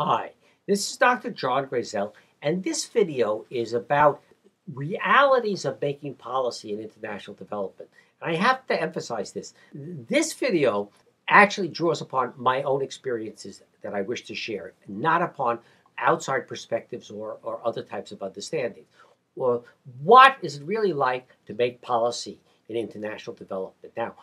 Hi, this is Dr. John Grazel, and this video is about realities of making policy in international development. And I have to emphasize this. This video actually draws upon my own experiences that I wish to share, not upon outside perspectives or other types of understanding. Well, what is it really like to make policy in international development? Now,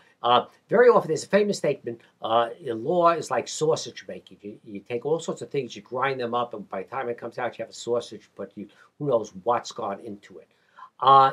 very often there's a famous statement, law is like sausage making. You take all sorts of things, you grind them up, and by the time it comes out, you have a sausage, but who knows what's gone into it. Uh,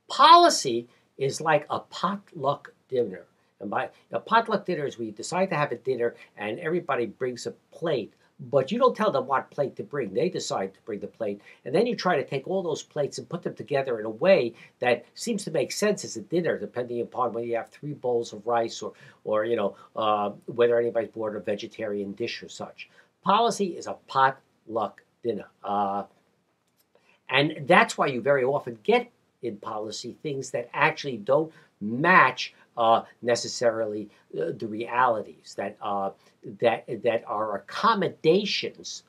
Policy is like a potluck dinner. And by a potluck dinner is where you decide to have a dinner and everybody brings a plate, but you don't tell them what plate to bring. They decide to bring the plate. And then you try to take all those plates and put them together in a way that seems to make sense as a dinner, depending upon whether you have 3 bowls of rice or whether anybody's bought a vegetarian dish or such. Policy is a potluck dinner. And that's why you very often get in policy things that actually don't match necessarily the realities that are accommodations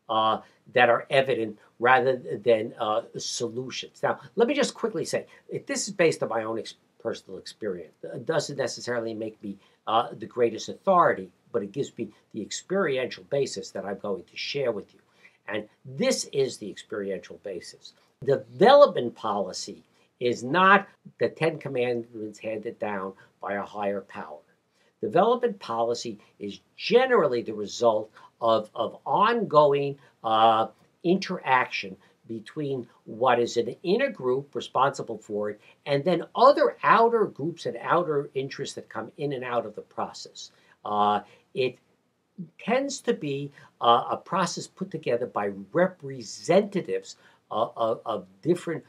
that are evident rather than solutions. Now, let me just quickly say, this is based on my own personal experience. It doesn't necessarily make me the greatest authority, but it gives me the experiential basis that I'm going to share with you. And this is the experiential basis. Development policy is not the Ten Commandments handed down by a higher power. Development policy is generally the result of ongoing interaction between what is an inner group responsible for it and then other outer groups and outer interests that come in and out of the process. It tends to be a process put together by representatives of different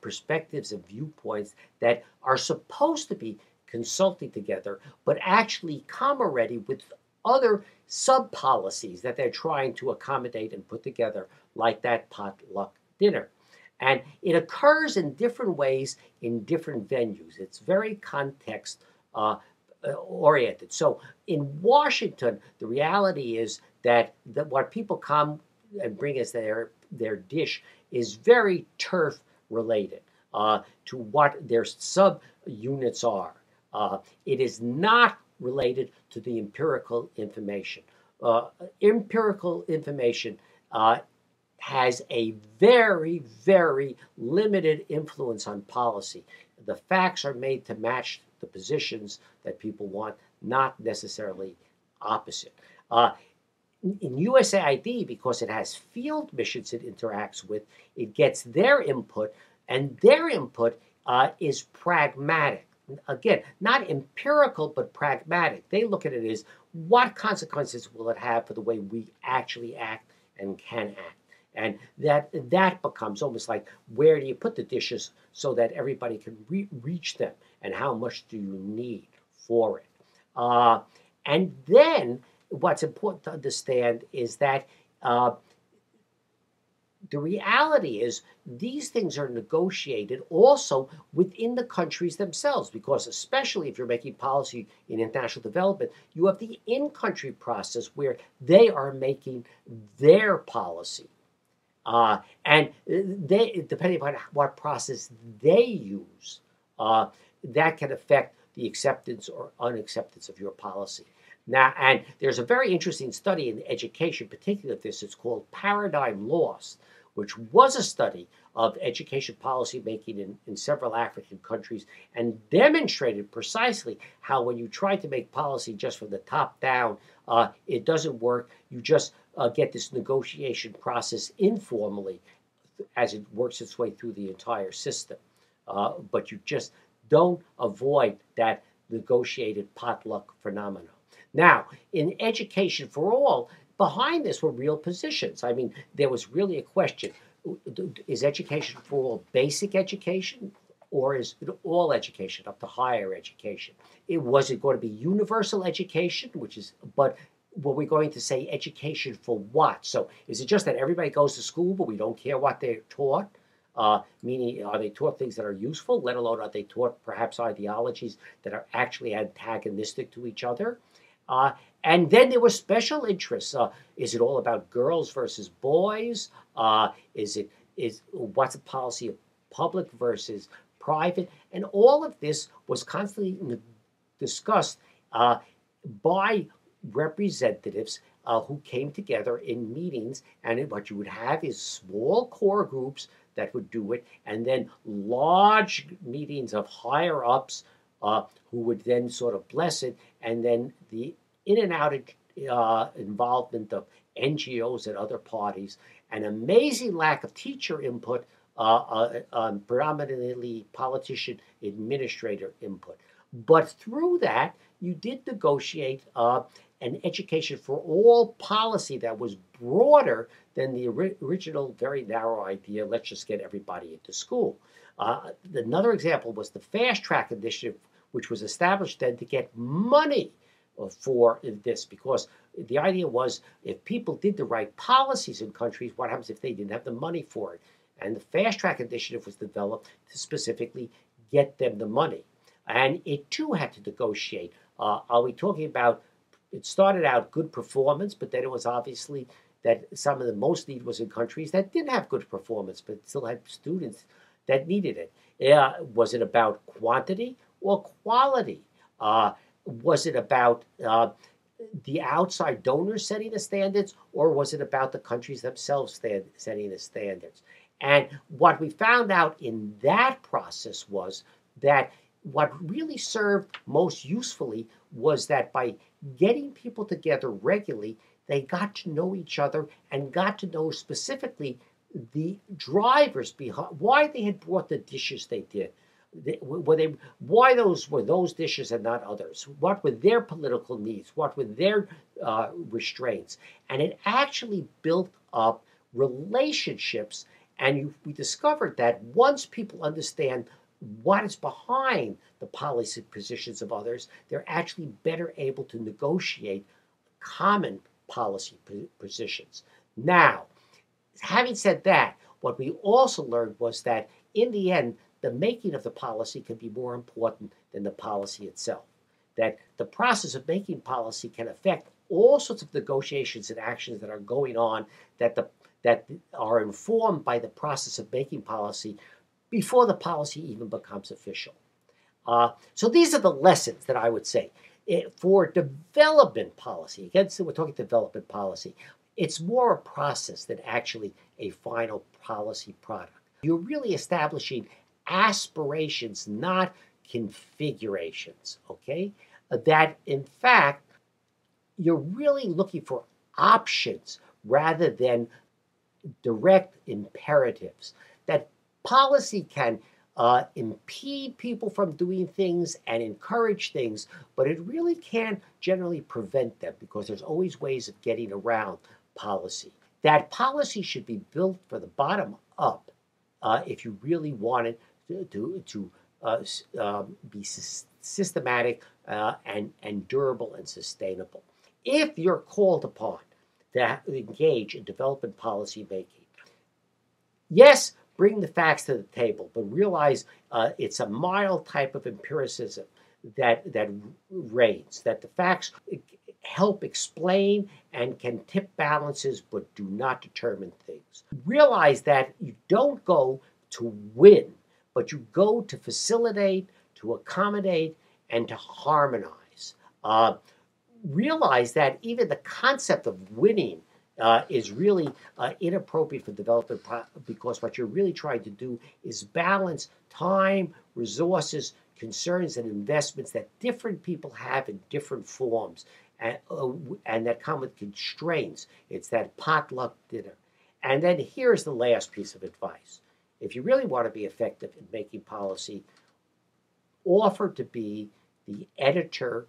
perspectives and viewpoints that are supposed to be consulting together, but actually come already with other sub-policies that they're trying to accommodate and put together, like that potluck dinner. And it occurs in different ways in different venues. It's very context oriented. So in Washington, the reality is that what people come and bring as their dish is very turf related to what their sub-units are. It is not related to the empirical information. Empirical information has a very, very limited influence on policy. The facts are made to match the positions that people want, not necessarily opposite. In USAID, because it has field missions it interacts with, it gets their input, and their input is pragmatic. Again, not empirical, but pragmatic. They look at it as what consequences will it have for the way we actually act and can act. And that becomes almost like, where do you put the dishes so that everybody can reach them, and how much do you need for it? And then what's important to understand is that the reality is these things are negotiated also within the countries themselves, because especially if you're making policy in international development, you have the in-country process where they are making their policy. And they, depending upon what process they use, that can affect the acceptance or unacceptance of your policy. Now, and there's a very interesting study in education, particularly of this. It's called Paradigm Lost, which was a study of education policy making in several African countries, and demonstrated precisely how when you try to make policy just from the top down, it doesn't work. You just get this negotiation process informally as it works its way through the entire system. But you just don't avoid that negotiated potluck phenomenon. Now, in Education for All, behind this were real positions. I mean, there was really a question, is education for all basic education, or is it all education up to higher education? Was it going to be universal education, but were we going to say education for what? So is it just that everybody goes to school, but we don't care what they're taught? Meaning, are they taught things that are useful, let alone are they taught perhaps ideologies that are actually antagonistic to each other? And then there were special interests. Is it all about girls versus boys? Is what's the policy of public versus private? And all of this was constantly discussed by representatives who came together in meetings. And what you would have is small core groups that would do it, and then large meetings of higher ups who would then sort of bless it, and then the in and out involvement of NGOs and other parties, an amazing lack of teacher input, predominantly politician administrator input. But through that, you did negotiate an education for all policy that was broader than the original very narrow idea, let's just get everybody into school. Another example was the Fast Track Initiative, which was established then to get money for this, because the idea was if people did the right policies in countries, what happens if they didn't have the money for it? And the Fast Track Initiative was developed to specifically get them the money. And it too had to negotiate. Are we talking about, it started out good performance, but then it was obviously that some of the most need was in countries that didn't have good performance, but still had students that needed it. Was it about quantity or quality? Was it about the outside donors setting the standards, or was it about the countries themselves setting the standards? And what we found out in that process was that what really served most usefully was that by getting people together regularly, they got to know each other and got to know specifically the drivers behind why they had brought the dishes they did. Why those were those dishes and not others? What were their political needs? What were their restraints? And it actually built up relationships. And we discovered that once people understand what is behind the policy positions of others, they're actually better able to negotiate common policy positions. Now, having said that, what we also learned was that in the end, the making of the policy can be more important than the policy itself. That the process of making policy can affect all sorts of negotiations and actions that are going on that are informed by the process of making policy before the policy even becomes official. So these are the lessons that I would say. For development policy, again, so we're talking development policy, it's more a process than actually a final policy product. You're really establishing aspirations, not configurations, okay? That, in fact, you're really looking for options rather than direct imperatives. That policy can impede people from doing things and encourage things, but it really can't generally prevent them because there's always ways of getting around policy. That policy should be built from the bottom up if you really want it to be systematic and durable and sustainable. If you're called upon to engage in development policy making, yes, bring the facts to the table, but realize it's a mild type of empiricism that reigns, that the facts help explain and can tip balances, but do not determine things. Realize that you don't go to win, but you go to facilitate, to accommodate, and to harmonize. Realize that even the concept of winning is really inappropriate for development because what you're really trying to do is balance time, resources, concerns, and investments that different people have in different forms and that come with constraints. It's that potluck dinner. And then here's the last piece of advice. If you really want to be effective in making policy, offer to be the editor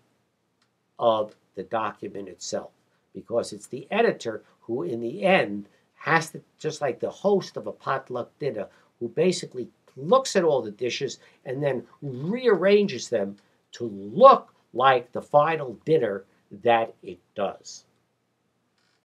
of the document itself, because it's the editor who in the end has to, just like the host of a potluck dinner, who basically looks at all the dishes and then rearranges them to look like the final dinner that it does.